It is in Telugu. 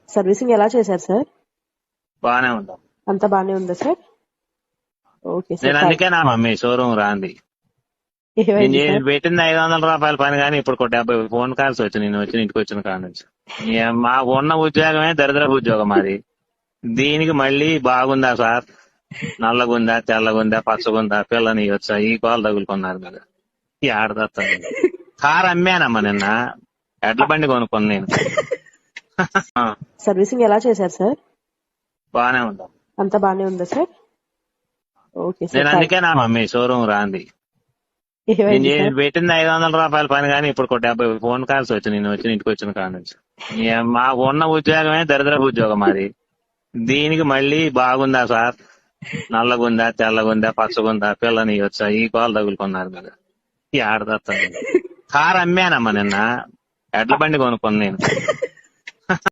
సర్వీసింగ్ ఎలా చేశారు సార్? బాగానే ఉంటాం. అంతా బానే ఉందా సార్? ఓకే నేను సార్. అందుకే నా మమ్మీ షోరూమ్ రాంది. ఏమైంది నేను సార్? పెట్టింది 500 రూపాయల పని కానీ ఇప్పుడు ఒక 70 ఫోన్ కాల్స్ వచ్చి నేను వచ్చి ఇంటికి వచ్చిన కాడ నుంచి. మాకు ఉన్న ఉద్యోగమే దరిద్రపు ఉద్యోగం మాది. దీనికి మళ్ళీ బాగుందా సార్, నల్లగుందా, తెల్లగుందా, పచ్చగుందా, పిల్లని వచ్చా, ఈ కాలు తగులుకున్నారు కదా. ఈ ఆడదత్తాను కారు అమ్మానమ్మా నిన్న, ఎడ్ల బండి కొనుక్కొని నేను. సర్వీసింగ్ ఎలా చేశారు సార్? బాగానే ఉంటాం. అంతా బానే ఉందా సార్? ఓకే నేను సార్. అందుకే నా మమ్మీ షోరూమ్ రాంది. ఏమైంది నేను సార్? పెట్టింది 500 రూపాయల పని కానీ ఇప్పుడు ఒక 70 ఫోన్ కాల్స్ వచ్చి నేను వచ్చి ఇంటికి వచ్చిన కాడ నుంచి. మాకు ఉన్న ఉద్యోగమే దరిద్రపు ఉద్యోగం మాది. దీనికి మళ్ళీ బాగుందా సార్, నల్లగుందా, తెల్లగుందా, పచ్చగుందా, పిల్లని వచ్చా, ఈ కాలు తగులుకున్నారు కదా. ఈ ఆడదత్తాను కారు అమ్మానమ్మా నిన్న, ఎడ్ల బండి కొనుక్కొని నేను.